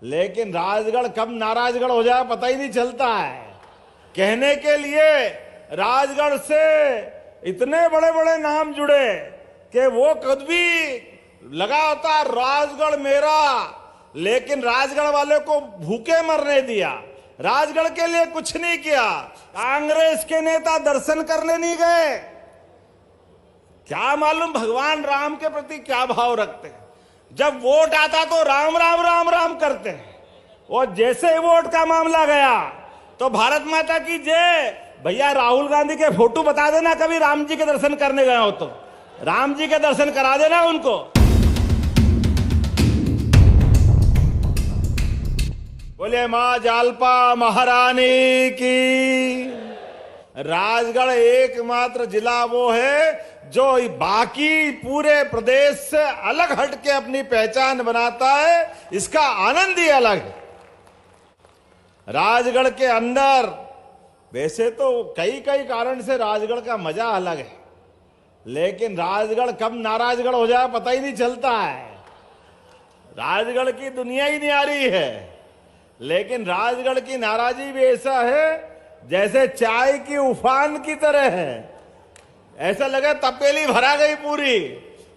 लेकिन राजगढ़ कब नाराजगढ़ हो जाए पता ही नहीं चलता है। कहने के लिए राजगढ़ से इतने बड़े बड़े नाम जुड़े कि वो कभी लगा होता राजगढ़ मेरा, लेकिन राजगढ़ वाले को भूखे मरने दिया, राजगढ़ के लिए कुछ नहीं किया। कांग्रेस के नेता दर्शन करने नहीं गए, क्या मालूम भगवान राम के प्रति क्या भाव रखते हैं। जब वोट आता तो राम राम राम राम करते हैं, और जैसे ही वोट का मामला गया तो भारत माता की जय। भैया राहुल गांधी के फोटो बता देना कभी राम जी के दर्शन करने गए हो तो, राम जी के दर्शन करा देना उनको। बोले मां जालपा महारानी की। राजगढ़ एकमात्र जिला वो है जो बाकी पूरे प्रदेश से अलग हटके अपनी पहचान बनाता है, इसका आनंद ही अलग है। राजगढ़ के अंदर वैसे तो कई कई कारण से राजगढ़ का मजा अलग है, लेकिन राजगढ़ कब नाराजगढ़ हो जाए पता ही नहीं चलता है। राजगढ़ की दुनिया ही न्यारी है, लेकिन राजगढ़ की नाराजी भी ऐसा है जैसे चाय की उफान की तरह है। ऐसा लगे तपेली भरा गई पूरी,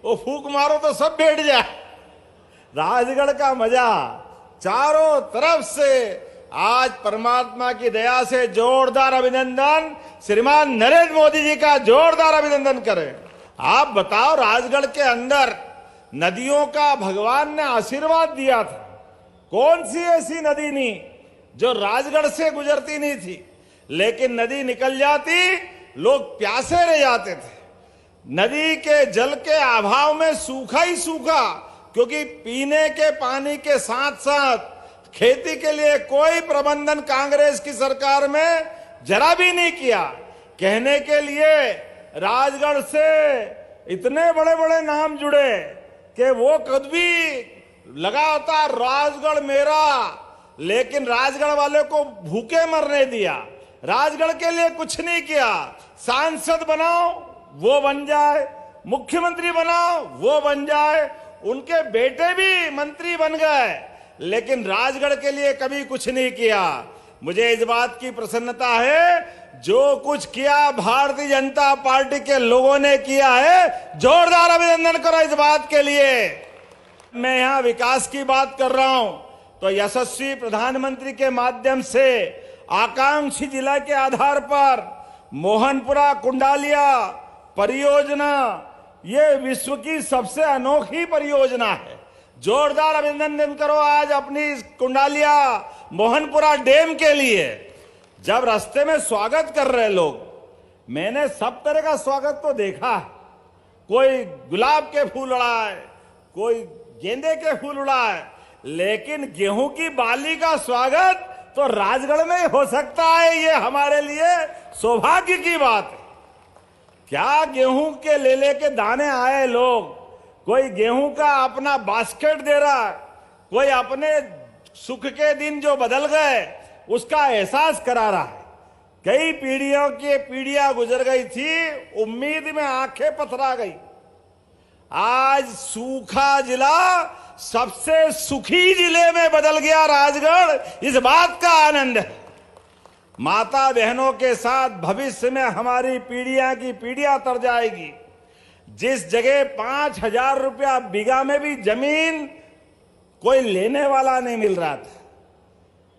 वो फूंक मारो तो सब बैठ जाए। राजगढ़ का मजा चारों तरफ से आज परमात्मा की दया से जोरदार अभिनंदन, श्रीमान नरेंद्र मोदी जी का जोरदार अभिनंदन करें। आप बताओ, राजगढ़ के अंदर नदियों का भगवान ने आशीर्वाद दिया था। कौन सी ऐसी नदी नहीं जो राजगढ़ से गुजरती नहीं थी, लेकिन नदी निकल जाती लोग प्यासे रह जाते थे। नदी के जल के अभाव में सूखा ही सूखा, क्योंकि पीने के पानी के साथ साथ खेती के लिए कोई प्रबंधन कांग्रेस की सरकार में जरा भी नहीं किया। कहने के लिए राजगढ़ से इतने बड़े बड़े नाम जुड़े कि वो कभी लगा होता राजगढ़ मेरा, लेकिन राजगढ़ वाले को भूखे मरने दिया, राजगढ़ के लिए कुछ नहीं किया। सांसद बनाओ वो बन जाए, मुख्यमंत्री बनाओ वो बन जाए, उनके बेटे भी मंत्री बन गए, लेकिन राजगढ़ के लिए कभी कुछ नहीं किया। मुझे इस बात की प्रसन्नता है जो कुछ किया भारतीय जनता पार्टी के लोगों ने किया है। जोरदार अभिनंदन करो इस बात के लिए। मैं यहां विकास की बात कर रहा हूं तो यशस्वी प्रधानमंत्री के माध्यम से आकांक्षी जिला के आधार पर मोहनपुरा कुंडालिया परियोजना ये विश्व की सबसे अनोखी परियोजना है। जोरदार अभिनंदन करो आज अपनी कुंडालिया मोहनपुरा डैम के लिए। जब रास्ते में स्वागत कर रहे लोग, मैंने सब तरह का स्वागत तो देखा है। कोई गुलाब के फूल उड़ाए, कोई गेंदे के फूल उड़ाए, लेकिन गेहूं की बाली का स्वागत तो राजगढ़ में ही हो सकता है। ये हमारे लिए सौभाग्य की बात है। क्या गेहूं के ले दाने आए लोग, कोई गेहूं का अपना बास्केट दे रहा, कोई अपने सुख के दिन जो बदल गए उसका एहसास करा रहा है। कई पीढ़ियों की पीढ़ियां गुजर गई थी, उम्मीद में आंखें पथरा गई। आज सूखा जिला सबसे सुखी जिले में बदल गया राजगढ़, इस बात का आनंद है। माता बहनों के साथ भविष्य में हमारी पीढ़ियां की पीढ़ियां तर जाएगी। जिस जगह 5,000 रुपया बीघा में भी जमीन कोई लेने वाला नहीं मिल रहा था,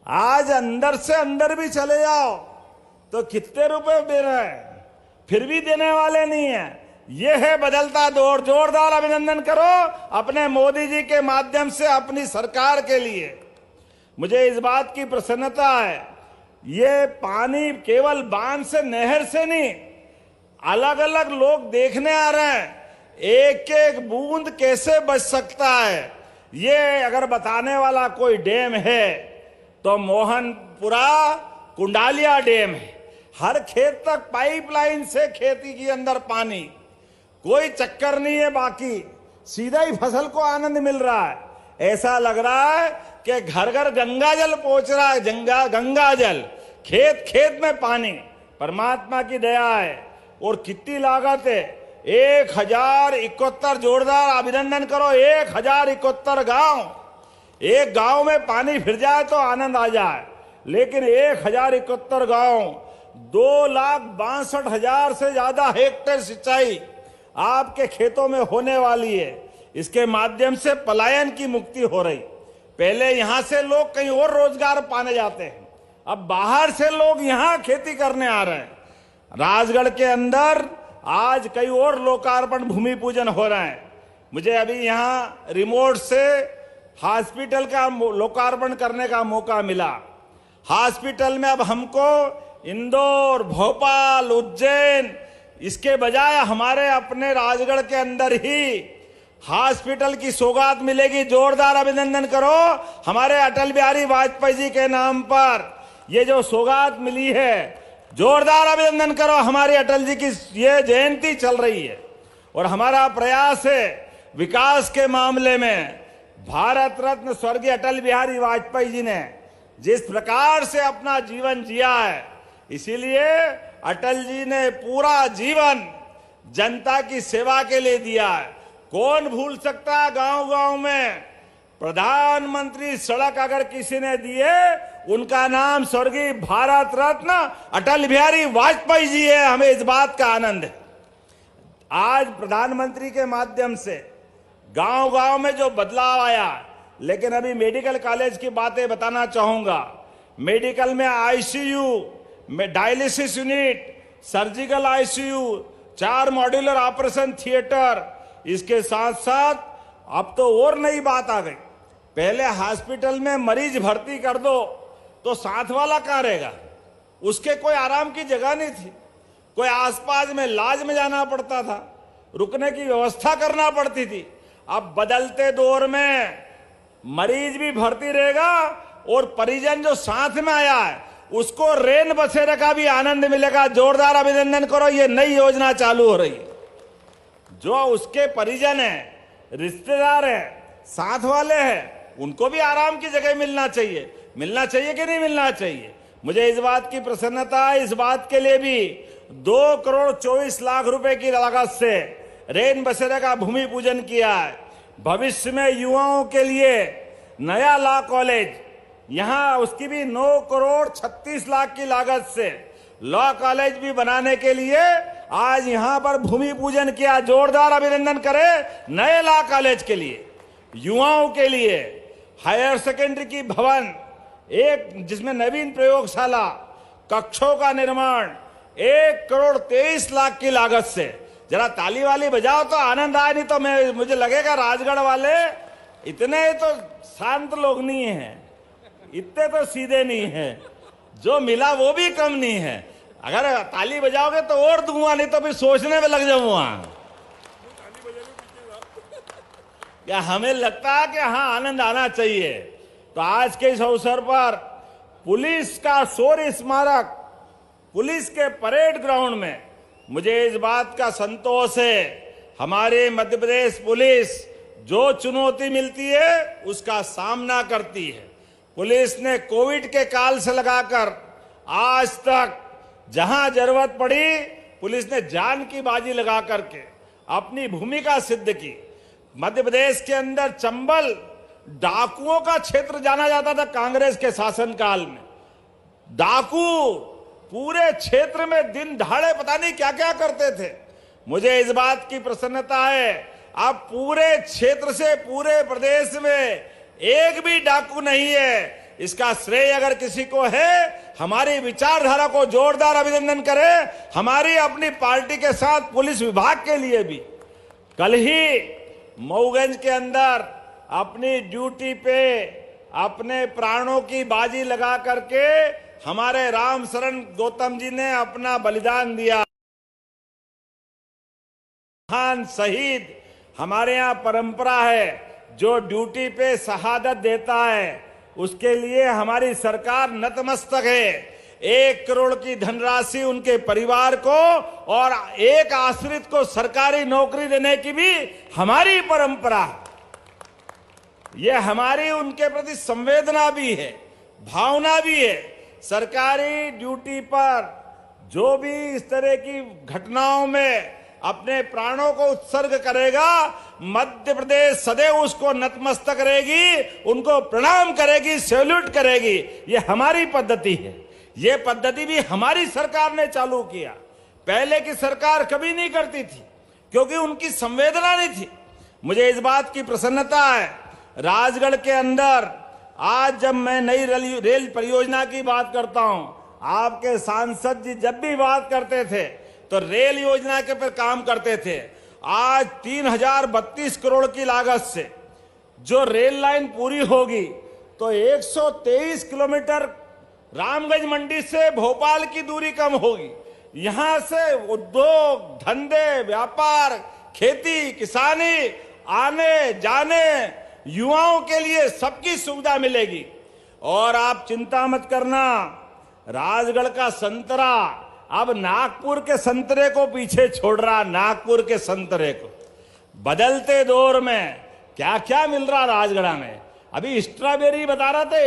आज अंदर से अंदर भी चले जाओ तो कितने रुपए दे रहे हैं, फिर भी देने वाले नहीं है। यह है बदलता दौर। जोरदार अभिनंदन करो अपने मोदी जी के माध्यम से अपनी सरकार के लिए। मुझे इस बात की प्रसन्नता है, ये पानी केवल बांध से नहर से नहीं, अलग अलग लोग देखने आ रहे हैं एक एक बूंद कैसे बच सकता है। ये अगर बताने वाला कोई डैम है तो मोहनपुरा कुंडालिया डैम है। हर खेत तक पाइपलाइन से खेती के अंदर पानी, कोई चक्कर नहीं है, बाकी सीधा ही फसल को आनंद मिल रहा है। ऐसा लग रहा है कि घर घर गंगा जल पहुंच रहा है, गंगा जल, खेत खेत में पानी। परमात्मा की दया है। और कितनी लागत है, 1071, जोरदार अभिनंदन करो, 1071 गांव एक गांव में पानी फिर जाए तो आनंद आ जाए, लेकिन 1071 गांव, 2,62,000 से ज्यादा हेक्टेयर सिंचाई आपके खेतों में होने वाली है। इसके माध्यम से पलायन की मुक्ति हो रही। पहले यहां से लोग कहीं और रोजगार पाने जाते हैं, अब बाहर से लोग यहां खेती करने आ रहे हैं। राजगढ़ के अंदर आज कई और लोकार्पण भूमि पूजन हो रहे हैं। मुझे अभी यहां रिमोट से हॉस्पिटल का लोकार्पण करने का मौका मिला। हॉस्पिटल में अब हमको इंदौर, भोपाल, उज्जैन, इसके बजाय हमारे अपने राजगढ़ के अंदर ही हॉस्पिटल की सौगात मिलेगी। जोरदार अभिनंदन करो हमारे अटल बिहारी वाजपेयी जी के नाम पर ये जो सौगात मिली है। जोरदार अभिनंदन करो, हमारे अटल जी की ये जयंती चल रही है और हमारा प्रयास है विकास के मामले में। भारत रत्न स्वर्गीय अटल बिहारी वाजपेयी जी ने जिस प्रकार से अपना जीवन जिया है, इसीलिए अटल जी ने पूरा जीवन जनता की सेवा के लिए दिया है। कौन भूल सकता है, गांव गांव में प्रधानमंत्री सड़क अगर किसी ने दिए, उनका नाम स्वर्गीय भारत रत्न अटल बिहारी वाजपेयी जी है। हमें इस बात का आनंद है। आज प्रधानमंत्री के माध्यम से गांव गांव में जो बदलाव आया, लेकिन अभी मेडिकल कॉलेज की बातें बताना चाहूंगा। मेडिकल में आईसीयू में dialysis unit, surgical ICU, 4 modular operation theatre, इसके साथ साथ अब तो और नई बात आ गई। पहले हॉस्पिटल में मरीज भर्ती कर दो तो साथ वाला कहां रहेगा, उसके कोई आराम की जगह नहीं थी। कोई आसपास में लाज में जाना पड़ता था, रुकने की व्यवस्था करना पड़ती थी। अब बदलते दौर में मरीज भी भर्ती रहेगा और परिजन जो साथ में आया है उसको रेन बसेरे का भी आनंद मिलेगा। जोरदार अभिनंदन करो, ये नई योजना चालू हो रही है। जो उसके परिजन है, रिश्तेदार है, साथ वाले हैं, उनको भी आराम की जगह मिलना चाहिए। मिलना चाहिए कि नहीं मिलना चाहिए? मुझे इस बात की प्रसन्नता है, इस बात के लिए भी 2,24,00,000 रुपए की लागत से रेन बसेरा का भूमि पूजन किया है। भविष्य में युवाओं के लिए नया लॉ कॉलेज, यहां उसकी भी 9,36,00,000 की लागत से लॉ कॉलेज भी बनाने के लिए आज यहां पर भूमि पूजन किया। जोरदार अभिनंदन करें नए लॉ कॉलेज के लिए। युवाओं के लिए हायर सेकेंडरी की भवन, एक जिसमें नवीन प्रयोगशाला, कक्षों का निर्माण 1,23,00,000 की लागत से। जरा ताली वाली बजाओ तो आनंद आए, नहीं तो मुझे लगेगा राजगढ़ वाले इतने तो शांत लोग नहीं हैं, इतने तो सीधे नहीं हैं, जो मिला वो भी कम नहीं है। अगर ताली बजाओगे तो और दूंगा, नहीं तो फिर सोचने में लग जाऊंगा। या हमें लगता है कि हाँ आनंद आना चाहिए। तो आज के इस अवसर पर पुलिस का शौर्य स्मारक, पुलिस के परेड ग्राउंड में मुझे इस बात का संतोष है, हमारे मध्य प्रदेश पुलिस जो चुनौती मिलती है उसका सामना करती है। पुलिस ने कोविड के काल से लगाकर आज तक जहां जरूरत पड़ी, पुलिस ने जान की बाजी लगा करके अपनी भूमिका सिद्ध की। मध्य प्रदेश के अंदर चंबल डाकुओं का क्षेत्र जाना जाता था कांग्रेस के शासनकाल में। डाकू पूरे क्षेत्र में दिन दहाड़े पता नहीं क्या क्या करते थे। मुझे इस बात की प्रसन्नता है, अब पूरे क्षेत्र से पूरे प्रदेश में एक भी डाकू नहीं है। इसका श्रेय अगर किसी को है, हमारी विचारधारा को जोरदार अभिनंदन करें, हमारी अपनी पार्टी के साथ पुलिस विभाग के लिए भी। कल ही मऊगंज के अंदर अपनी ड्यूटी पे अपने प्राणों की बाजी लगा करके हमारे राम शरण गौतम जी ने अपना बलिदान दिया। महान शहीद हमारे यहाँ परंपरा है, जो ड्यूटी पे शहादत देता है उसके लिए हमारी सरकार नतमस्तक है। 1 करोड़ की धनराशि उनके परिवार को और एक आश्रित को सरकारी नौकरी देने की भी हमारी परंपरा है। यह हमारी उनके प्रति संवेदना भी है, भावना भी है। सरकारी ड्यूटी पर जो भी इस तरह की घटनाओं में अपने प्राणों को उत्सर्ग करेगा, मध्य प्रदेश सदैव उसको नतमस्तक करेगी, उनको प्रणाम करेगी, सैल्यूट करेगी। ये हमारी पद्धति है। ये पद्धति भी हमारी सरकार ने चालू किया। पहले की सरकार कभी नहीं करती थी क्योंकि उनकी संवेदना नहीं थी। मुझे इस बात की प्रसन्नता है, राजगढ़ के अंदर आज जब मैं नई रेल परियोजना की बात करता हूं, आपके सांसद जी जब भी बात करते थे तो रेल योजना के पर काम करते थे। आज 3032 करोड़ की लागत से जो रेल लाइन पूरी होगी तो 123 किलोमीटर रामगंज मंडी से भोपाल की दूरी कम होगी। यहां से उद्योग, धंधे, व्यापार, खेती, किसानी, आने जाने, युवाओं के लिए सबकी सुविधा मिलेगी। और आप चिंता मत करना, राजगढ़ का संतरा अब नागपुर के संतरे को पीछे छोड़ रहा। नागपुर के संतरे को बदलते दौर में क्या क्या मिल रहा राजगढ़ में। अभी स्ट्रॉबेरी बता रहा था,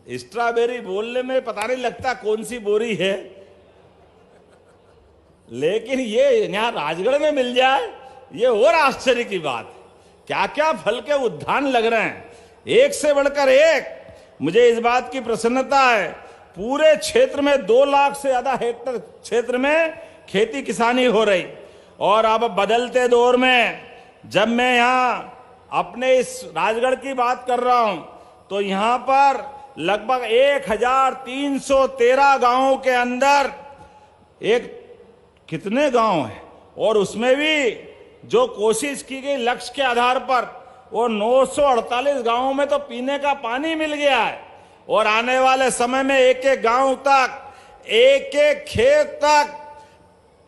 स्ट्रॉबेरी बोलने में पता नहीं लगता कौन सी बोरी है, लेकिन ये यहां राजगढ़ में मिल जाए ये और आश्चर्य की बात है। क्या क्या फल के उद्यान लग रहे हैं, एक से बढ़कर एक। मुझे इस बात की प्रसन्नता है, पूरे क्षेत्र में 2 लाख से ज्यादा हेक्टेयर क्षेत्र में खेती किसानी हो रही। और अब बदलते दौर में जब मैं यहां अपने इस राजगढ़ की बात कर रहा हूं तो यहां पर लगभग 1313 गांवों के अंदर एक कितने गांव हैं, और उसमें भी जो कोशिश की गई लक्ष्य के आधार पर वो 948 गांवों में तो पीने का पानी मिल गया है। और आने वाले समय में एक एक गांव तक, एक एक खेत तक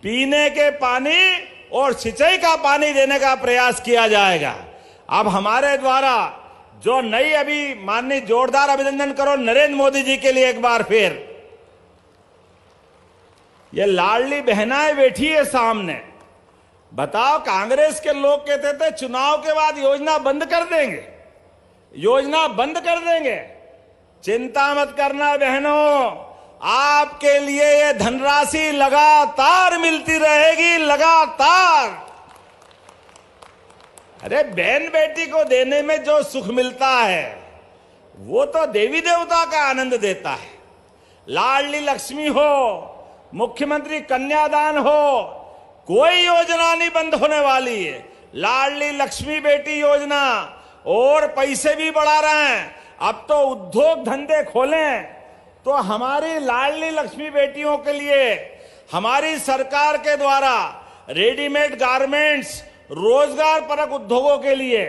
पीने के पानी और सिंचाई का पानी देने का प्रयास किया जाएगा। अब हमारे द्वारा जो नई, अभी माननीय जोरदार अभिनंदन करो नरेंद्र मोदी जी के लिए एक बार फिर। ये लाडली बहनाएं बैठी है सामने। बताओ, कांग्रेस के लोग कहते थे चुनाव के बाद योजना बंद कर देंगे, योजना बंद कर देंगे। चिंता मत करना बहनों, आपके लिए ये धनराशि लगातार मिलती रहेगी, लगातार। अरे बहन बेटी को देने में जो सुख मिलता है वो तो देवी देवता का आनंद देता है। लाडली लक्ष्मी हो, मुख्यमंत्री कन्यादान हो, कोई योजना नहीं बंद होने वाली है। लाडली लक्ष्मी बेटी योजना और पैसे भी बढ़ा रहे हैं। अब तो उद्योग धंधे खोलें तो हमारी लाडली लक्ष्मी बेटियों के लिए हमारी सरकार के द्वारा रेडीमेड गारमेंट्स, रोजगार परक उद्योगों के लिए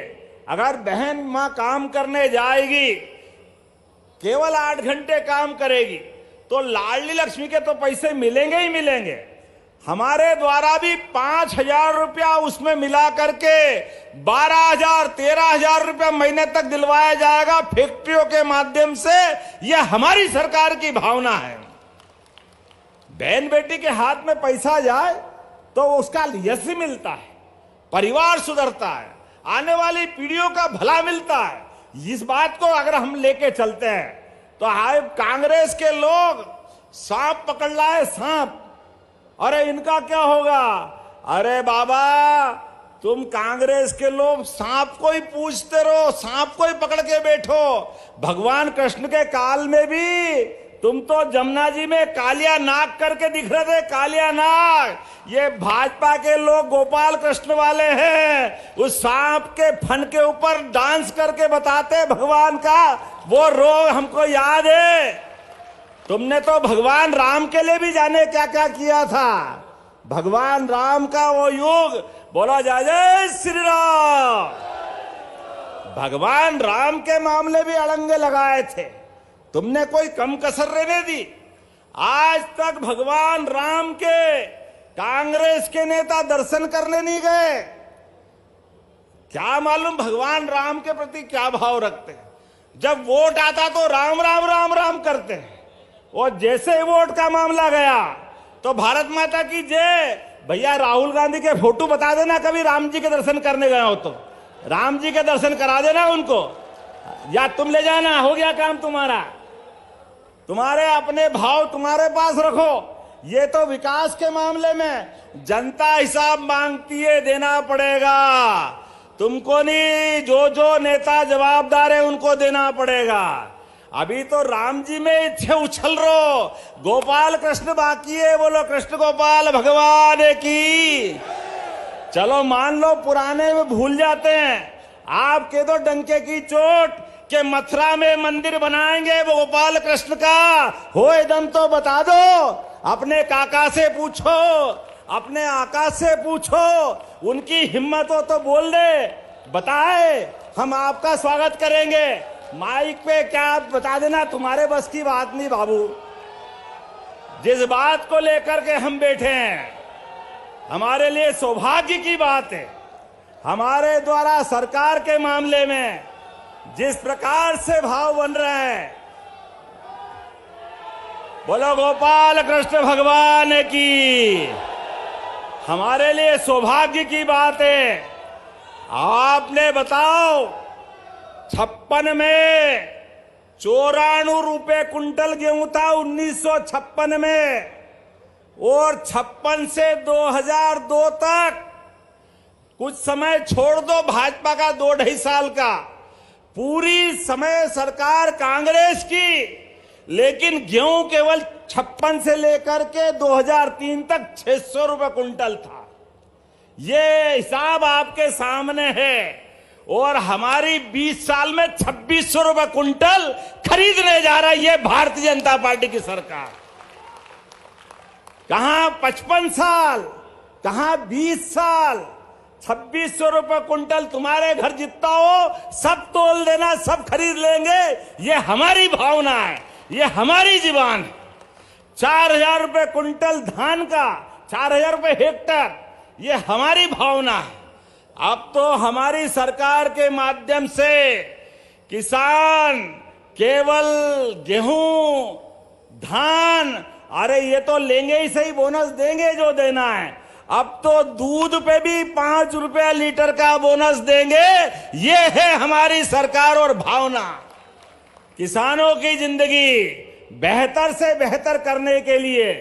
अगर बहन मां काम करने जाएगी, केवल 8 घंटे काम करेगी तो लाडली लक्ष्मी के तो पैसे मिलेंगे ही मिलेंगे। हमारे द्वारा भी 5,000 रुपया उसमें मिला करके 12,000, 13,000 रुपया महीने तक दिलवाया जाएगा फैक्ट्रियों के माध्यम से। यह हमारी सरकार की भावना है। बहन बेटी के हाथ में पैसा जाए तो उसका यश मिलता है, परिवार सुधरता है, आने वाली पीढ़ियों का भला मिलता है। इस बात को अगर हम लेके चलते हैं तो आज कांग्रेस के लोग सांप पकड़ लाए, सांप। अरे इनका क्या होगा? अरे बाबा, तुम कांग्रेस के लोग सांप को ही पूछते रहो, सांप को ही पकड़ के बैठो। भगवान कृष्ण के काल में भी तुम तो जमुना जी में कालिया नाग करके दिख रहे थे, कालिया नाग। ये भाजपा के लोग गोपाल कृष्ण वाले हैं, उस सांप के फन के ऊपर डांस करके बताते भगवान का वो रोग हमको याद है। तुमने तो भगवान राम के लिए भी जाने क्या क्या किया था। भगवान राम का वो युग, बोला जय जय श्री राम। भगवान राम के मामले भी अड़ंगे लगाए थे, तुमने कोई कम कसर रहने दी। आज तक भगवान राम के कांग्रेस के नेता दर्शन करने नहीं गए। क्या मालूम भगवान राम के प्रति क्या भाव रखते हैं। जब वोट आता तो राम राम राम राम करते हैं, और जैसे ही वोट का मामला गया तो भारत माता की जय। भैया राहुल गांधी के फोटो बता देना, कभी राम जी के दर्शन करने गए हो तो राम जी के दर्शन करा देना उनको, या तुम ले जाना, हो गया काम तुम्हारा। तुम्हारे अपने भाव तुम्हारे पास रखो, ये तो विकास के मामले में जनता हिसाब मांगती है, देना पड़ेगा तुमको नहीं, जो जो नेता जवाबदार है उनको देना पड़ेगा। अभी तो राम जी में इच्छे उछल रो, गोपाल कृष्ण बाकी है, बोलो कृष्ण गोपाल भगवान की। चलो मान लो पुराने में भूल जाते हैं, आपके तो डंके की चोट के मथुरा में मंदिर बनाएंगे वो गोपाल कृष्ण का, हो एकदम तो बता दो। अपने काका से पूछो, अपने आका से पूछो, उनकी हिम्मत हो तो बोल दे, बताए, हम आपका स्वागत करेंगे। माइक पे क्या आप बता देना, तुम्हारे बस की बात नहीं बाबू। जिस बात को लेकर के हम बैठे हैं, हमारे लिए सौभाग्य की बात है। हमारे द्वारा सरकार के मामले में जिस प्रकार से भाव बन रहे हैं, बोलो गोपाल कृष्ण भगवान की, हमारे लिए सौभाग्य की बात है। आपने बताओ 56 में 94 रुपए कुंटल गेहूं था 1956 में, और 56 से 2002 तक, कुछ समय छोड़ दो भाजपा का 2-2.5 साल का, पूरी समय सरकार कांग्रेस की, लेकिन गेहूं केवल 56 से लेकर के 2003 तक 600 रुपए कुंटल था। ये हिसाब आपके सामने है। और हमारी 20 साल में 2600 रुपए कुंटल खरीदने जा रहा है ये भारतीय जनता पार्टी की सरकार। कहां 55 साल, कहां 20 साल, 2600 रुपए कुंटल तुम्हारे घर जितना हो सब तोल देना, सब खरीद लेंगे, ये हमारी भावना है, ये हमारी जीवान है। 4000 रुपए कुंटल धान का, 4000 रुपए हेक्टर, ये हमारी भावना है। अब तो हमारी सरकार के माध्यम से किसान केवल गेहूं, धान, अरे ये तो लेंगे ही सही, बोनस देंगे जो देना है। अब तो दूध पे भी 5 रुपया लीटर का बोनस देंगे। ये है हमारी सरकार और भावना। किसानों की जिंदगी बेहतर से बेहतर करने के लिए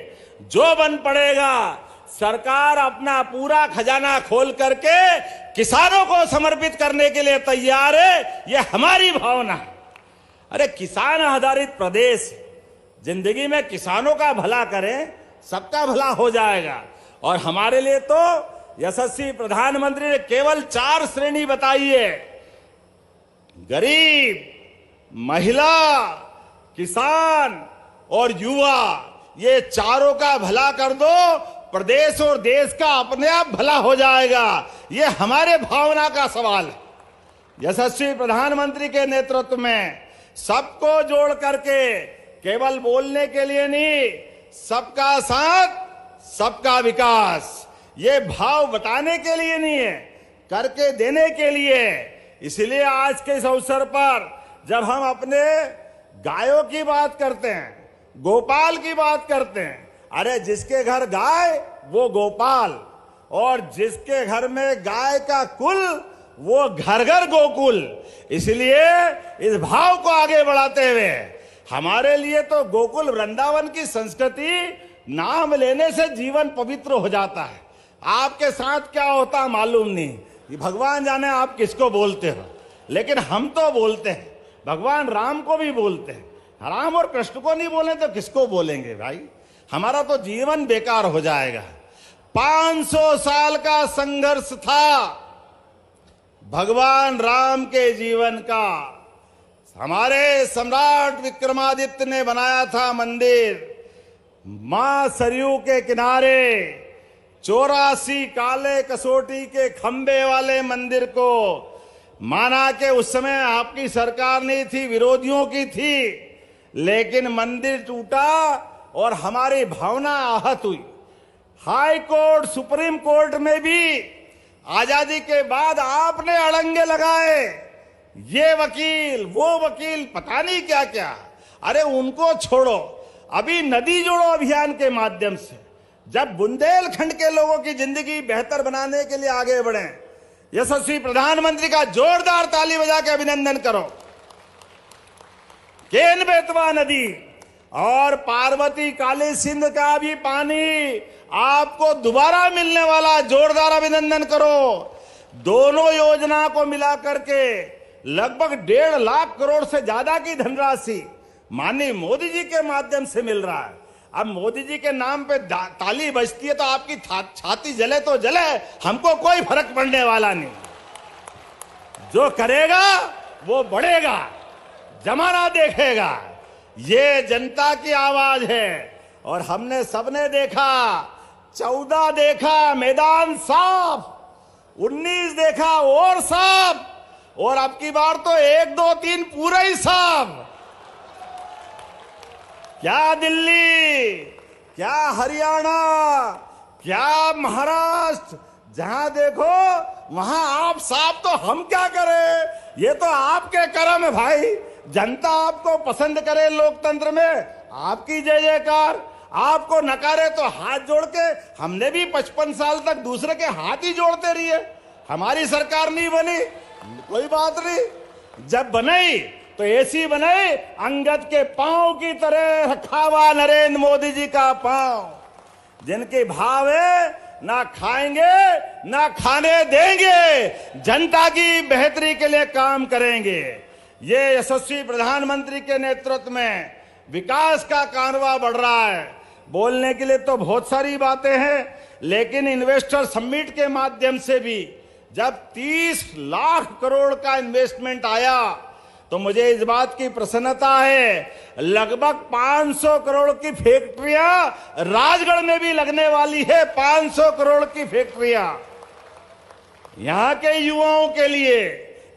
जो बन पड़ेगा, सरकार अपना पूरा खजाना खोल करके किसानों को समर्पित करने के लिए तैयार है। ये हमारी भावना है। अरे किसान आधारित प्रदेश, जिंदगी में किसानों का भला करें, सबका भला हो जाएगा। और हमारे लिए तो यशस्वी प्रधानमंत्री ने केवल 4 श्रेणी बताई है, गरीब, महिला, किसान और युवा, ये चारों का भला कर दो, प्रदेश और देश का अपने आप भला हो जाएगा। ये हमारे भावना का सवाल है। यशस्वी प्रधानमंत्री के नेतृत्व में सबको जोड़ करके, केवल बोलने के लिए नहीं, सबका साथ सबका विकास, ये भाव बताने के लिए नहीं है, करके देने के लिए। इसलिए आज के इस अवसर पर जब हम अपने गायों की बात करते हैं, गोपाल की बात करते हैं, अरे जिसके घर गाय वो गोपाल, और जिसके घर में गाय का कुल वो घर घर गोकुल। इसलिए इस भाव को आगे बढ़ाते हुए हमारे लिए तो गोकुल वृंदावन की संस्कृति, नाम लेने से जीवन पवित्र हो जाता है। आपके साथ क्या होता मालूम नहीं, भगवान जाने आप किसको बोलते हो, लेकिन हम तो बोलते हैं, भगवान राम को भी बोलते हैं। राम और कृष्ण को नहीं बोले तो किसको बोलेंगे भाई? हमारा तो जीवन बेकार हो जाएगा। 500 साल का संघर्ष था भगवान राम के जीवन का। हमारे सम्राट विक्रमादित्य ने बनाया था मंदिर मां सरयू के किनारे, 84 काले कसौटी के खंबे वाले मंदिर को। माना कि उस समय आपकी सरकार नहीं थी, विरोधियों की थी, लेकिन मंदिर टूटा और हमारी भावना आहत हुई। हाई कोर्ट, सुप्रीम कोर्ट में भी आजादी के बाद आपने अड़ंगे लगाए, ये वकील वो वकील, पता नहीं क्या क्या। अरे उनको छोड़ो, अभी नदी जोड़ो अभियान के माध्यम से जब बुंदेलखंड के लोगों की जिंदगी बेहतर बनाने के लिए आगे बढ़े, यशस्वी प्रधानमंत्री का जोरदार ताली बजा के अभिनंदन करो। केन बेतवा नदी और पार्वती काली सिंध का भी पानी आपको दोबारा मिलने वाला। जोरदार अभिनंदन करो। दोनों योजना को मिला करके लगभग 1.5 लाख करोड़ से ज्यादा की धनराशि माननीय मोदी जी के माध्यम से मिल रहा है। अब मोदी जी के नाम पे ताली बजती है तो आपकी छाती जले तो जले, हमको कोई फर्क पड़ने वाला नहीं। जो करेगा वो बढ़ेगा, जमाना देखेगा। ये जनता की आवाज है और हमने सबने देखा। 14 देखा मैदान साफ, 19 देखा और साफ, और अब की बार तो 1, 2, 3 पूरा ही साफ। क्या दिल्ली, क्या हरियाणा, क्या महाराष्ट्र, जहां देखो वहां आप साफ, तो हम क्या करें? ये तो आपके कर्म है भाई। जनता आपको पसंद करे लोकतंत्र में, आपकी जय जयकार। आपको नकारे तो हाथ जोड़ के, हमने भी 55 साल तक दूसरे के हाथ ही जोड़ते रहिए। हमारी सरकार नहीं बनी, कोई बात नहीं। जब बनाई तो ऐसी बनाई, अंगद के पांव की तरह रखा हुआ नरेंद्र मोदी जी का पांव। जिनके भाव है ना खाएंगे ना खाने देंगे, जनता की बेहतरी के लिए काम करेंगे। ये यशस्वी प्रधानमंत्री के नेतृत्व में विकास का कारवां बढ़ रहा है। बोलने के लिए तो बहुत सारी बातें हैं, लेकिन इन्वेस्टर समिट के माध्यम से भी जब 30 लाख करोड़ का इन्वेस्टमेंट आया तो मुझे इस बात की प्रसन्नता है, लगभग 500 करोड़ की फैक्ट्रियां राजगढ़ में भी लगने वाली है। 500 करोड़ की फैक्ट्रियां यहां के युवाओं के लिए,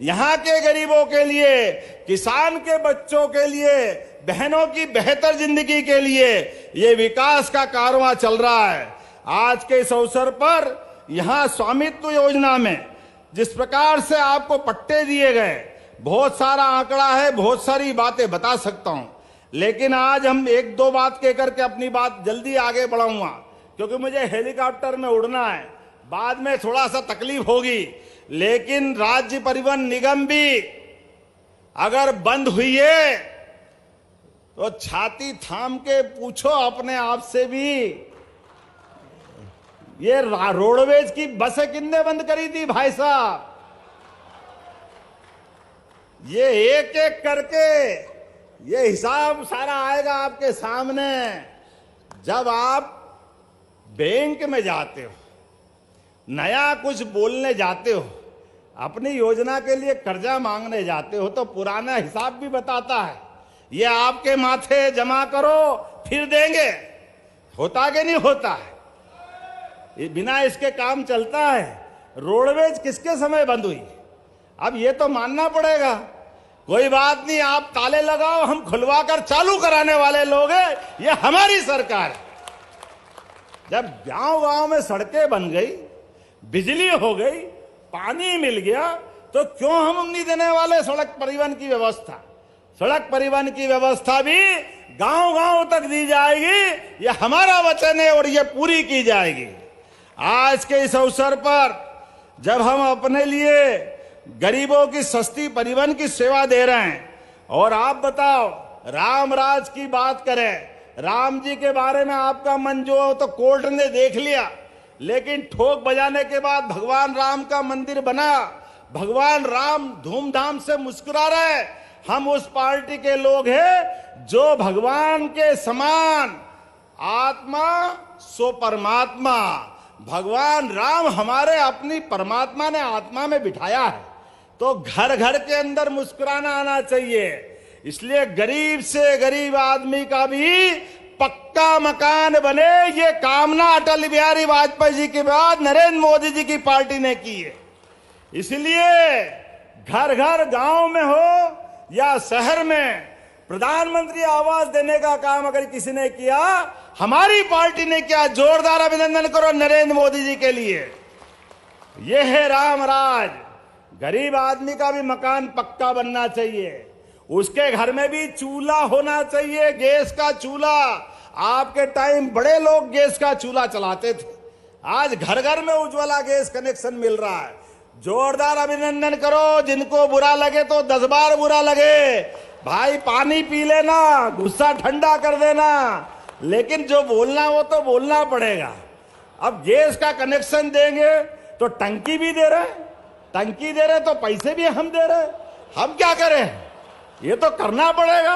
यहां के गरीबों के लिए, किसान के बच्चों के लिए, बहनों की बेहतर जिंदगी के लिए ये विकास का कारवां चल रहा है। आज के इस अवसर पर यहां स्वामित्व योजना में जिस प्रकार से आपको पट्टे दिए गए, बहुत सारा आंकड़ा है, बहुत सारी बातें बता सकता हूं, लेकिन आज हम 1-2 बात कहकर के अपनी बात जल्दी आगे बढ़ाऊंगा, क्योंकि मुझे हेलीकॉप्टर में उड़ना है। बाद में थोड़ा सा तकलीफ होगी, लेकिन राज्य परिवहन निगम भी अगर बंद हुई है तो छाती थाम के पूछो अपने आप से भी, ये रोडवेज की बसें किसने बंद करी थी भाई साहब? ये एक एक करके ये हिसाब सारा आएगा आपके सामने। जब आप बैंक में जाते हो, नया कुछ बोलने जाते हो, अपनी योजना के लिए कर्जा मांगने जाते हो, तो पुराना हिसाब भी बताता है, ये आपके माथे जमा करो फिर देंगे। होता कि नहीं होता है? बिना इसके काम चलता है? रोडवेज किसके समय बंद हुई? अब ये तो मानना पड़ेगा। कोई बात नहीं, आप ताले लगाओ, हम खुलवा कर चालू कराने वाले लोग हैं। ये हमारी सरकार है। जब गांव-गांव में सड़कें बन गई, बिजली हो गई, पानी मिल गया, तो क्यों हम नहीं देने वाले सड़क परिवहन की व्यवस्था? सड़क परिवहन की व्यवस्था भी गांव-गांव तक दी जाएगी। ये हमारा वचन है और ये पूरी की जाएगी। आज के इस अवसर पर जब हम अपने लिए गरीबों की सस्ती परिवहन की सेवा दे रहे हैं, और आप बताओ, राम राज की बात करें, राम जी के बारे में आपका मन जो हो तो कोर्ट ने देख लिया, लेकिन ठोक बजाने के बाद भगवान राम का मंदिर बना, भगवान राम धूमधाम से मुस्कुरा रहे। हम उस पार्टी के लोग हैं जो भगवान के समान, आत्मा सो परमात्मा, भगवान राम हमारे अपनी परमात्मा ने आत्मा में बिठाया है, तो घर घर के अंदर मुस्कुराना आना चाहिए। इसलिए गरीब से गरीब आदमी का भी पक्का मकान बने, ये कामना अटल बिहारी वाजपेयी जी के बाद नरेंद्र मोदी जी की पार्टी ने की है। इसलिए घर घर गांव में हो या शहर में प्रधानमंत्री आवास देने का काम अगर किसी ने किया, हमारी पार्टी ने किया। जोरदार अभिनंदन करो नरेंद्र मोदी जी के लिए। यह है राम राज। गरीब आदमी का भी मकान पक्का बनना चाहिए, उसके घर में भी चूल्हा होना चाहिए, गैस का चूल्हा। आपके टाइम बड़े लोग गैस का चूल्हा चलाते थे, आज घर घर में उज्ज्वला गैस कनेक्शन मिल रहा है। जोरदार अभिनंदन करो। जिनको बुरा लगे तो 10 बार बुरा लगे, भाई पानी पी लेना, गुस्सा ठंडा कर देना, लेकिन जो बोलना वो तो बोलना पड़ेगा। अब गैस का कनेक्शन देंगे तो टंकी भी दे रहे, टंकी दे रहे तो पैसे भी हम दे रहे, हम क्या करें? ये तो करना पड़ेगा।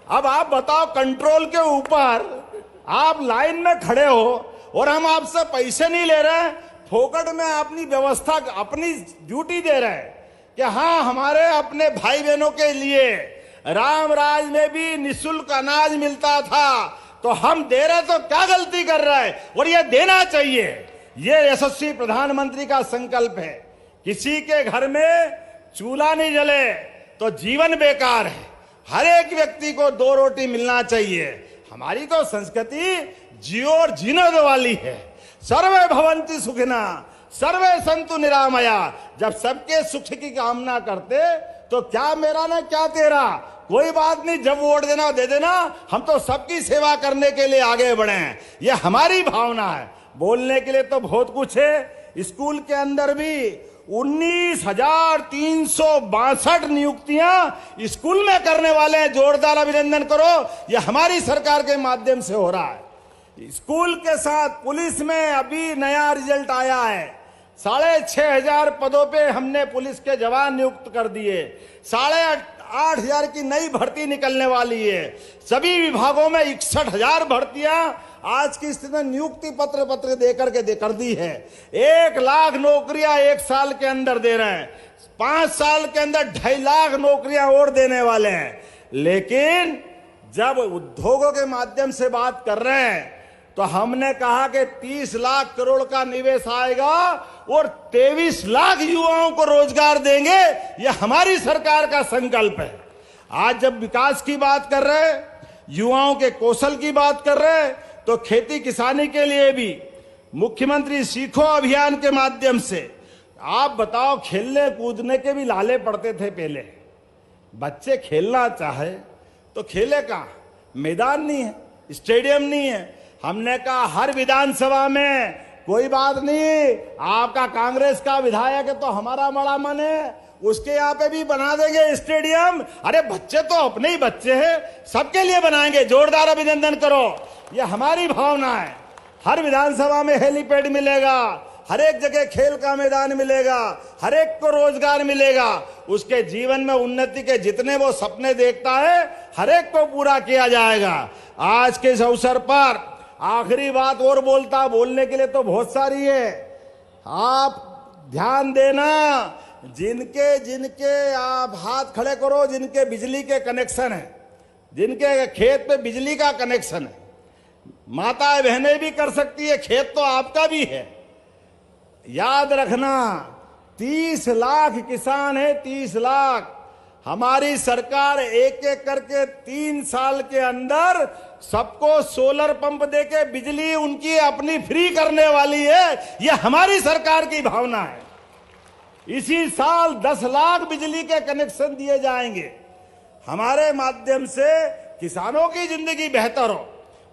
अब आप बताओ, कंट्रोल के ऊपर आप लाइन में खड़े हो और हम आपसे पैसे नहीं ले रहे, फोकट में अपनी व्यवस्था, अपनी ड्यूटी दे रहे हैं कि हाँ हमारे अपने भाई बहनों के लिए राम राज में भी निःशुल्क अनाज मिलता था, तो हम दे रहे तो क्या गलती कर रहे हैं? और ये देना चाहिए। ये यशस्वी प्रधानमंत्री का संकल्प है। किसी के घर में चूल्हा नहीं जले तो जीवन बेकार है। हर एक व्यक्ति को 2 रोटी मिलना चाहिए। हमारी तो संस्कृति जियो और जीने दो वाली है। सर्वे भवन्ति सुखिना, सर्वे संतु निरामया। जब सबके सुख की कामना करते तो क्या मेरा ना क्या तेरा, कोई बात नहीं, जब वोट देना दे देना, हम तो सबकी सेवा करने के लिए आगे बढ़े हैं। ये हमारी भावना है। बोलने के लिए तो बहुत कुछ है। स्कूल के अंदर भी 19,362 नियुक्तियां स्कूल में करने वाले हैं। जोरदार अभिनंदन करो, ये हमारी सरकार के माध्यम से हो रहा है। स्कूल के साथ पुलिस में अभी नया रिजल्ट आया है। 6,500 पदों पे हमने पुलिस के जवान नियुक्त कर दिए। 8,500 की नई भर्ती निकलने वाली है। सभी विभागों में 61,000 भर्तियां आज की स्थिति में नियुक्ति पत्र देकर के कर दी है। 1 लाख नौकरियां 1 साल के अंदर दे रहे हैं। 5 साल के अंदर 2.5 लाख नौकरियां और देने वाले हैं। लेकिन जब उद्योगों के माध्यम से बात कर रहे हैं तो हमने कहा कि 30 लाख करोड़ का निवेश आएगा और 23 लाख युवाओं को रोजगार देंगे। यह हमारी सरकार का संकल्प है। आज जब विकास की बात कर रहे हैं, युवाओं के कौशल की बात कर रहे हैं, तो खेती किसानी के लिए भी मुख्यमंत्री सीखो अभियान के माध्यम से, आप बताओ, खेलने कूदने के भी लाले पड़ते थे पहले। बच्चे खेलना चाहे तो खेले कहां? मैदान नहीं है, स्टेडियम नहीं है। हमने कहा हर विधानसभा में, कोई बात नहीं, आपका कांग्रेस का विधायक है तो हमारा बड़ा मन है, उसके यहाँ पे भी बना देंगे स्टेडियम। अरे बच्चे तो अपने ही बच्चे हैं, सबके लिए बनाएंगे। जोरदार अभिनंदन करो, ये हमारी भावना है। हर विधानसभा में हेलीपैड मिलेगा, हर एक जगह खेल का मैदान मिलेगा, हर एक को रोजगार मिलेगा। उसके जीवन में उन्नति के जितने वो सपने देखता है, हर एक को पूरा किया जाएगा। आज के इस अवसर पर आखिरी बात और बोलने के लिए तो बहुत सारी है। आप ध्यान देना, जिनके आप हाथ खड़े करो, जिनके बिजली के कनेक्शन है, जिनके खेत पे बिजली का कनेक्शन है, माताएं बहनें भी कर सकती है, खेत तो आपका भी है। याद रखना, 30 लाख किसान है, 30 लाख। हमारी सरकार एक एक करके 3 साल के अंदर सबको सोलर पंप देके बिजली उनकी अपनी फ्री करने वाली है। यह हमारी सरकार की भावना है। इसी साल 10 लाख बिजली के कनेक्शन दिए जाएंगे। हमारे माध्यम से किसानों की जिंदगी बेहतर हो।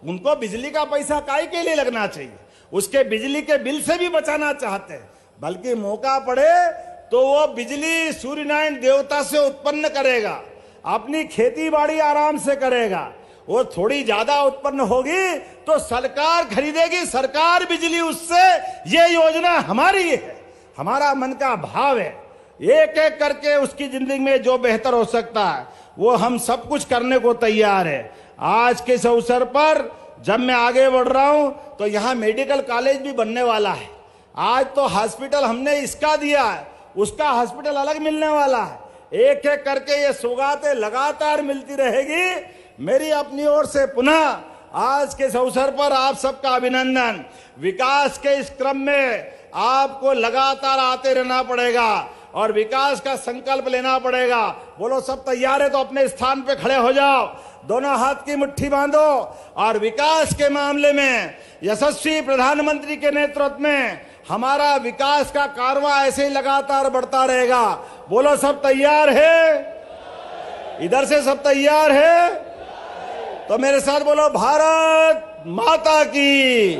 उनको बिजली का पैसा काहे के लिए लगना चाहिए? उसके बिजली के बिल से भी बचाना चाहते हैं। बल्कि मौका पड़े तो वो बिजली सूर्यनारायण देवता से उत्पन्न करेगा, अपनी खेती बाड़ी आराम से करेगा। वो थोड़ी ज्यादा उत्पन्न होगी तो सरकार खरीदेगी, सरकार बिजली उससे। ये योजना हमारी है, हमारा मन का भाव है। एक एक करके उसकी जिंदगी में जो बेहतर हो सकता है वो हम सब कुछ करने को तैयार है। आज के इस अवसर पर जब मैं आगे बढ़ रहा हूं तो यहाँ मेडिकल कॉलेज भी बनने वाला है। आज तो हॉस्पिटल हमने इसका दिया है, उसका हॉस्पिटल अलग मिलने वाला है। एक एक करके ये सौगातें लगातार मिलती रहेगी। मेरी अपनी ओर से पुनः आज के इस अवसर पर आप सबका अभिनंदन। विकास के इस क्रम में आपको लगातार आते रहना पड़ेगा और विकास का संकल्प लेना पड़ेगा। बोलो सब तैयार है तो अपने स्थान पे खड़े हो जाओ, दोनों हाथ की मुट्ठी बांधो और विकास के मामले में यशस्वी प्रधानमंत्री के नेतृत्व में हमारा विकास का कारवां ऐसे ही लगातार बढ़ता रहेगा। बोलो सब तैयार है? इधर से सब तैयार है? तो मेरे साथ बोलो, भारत माता की।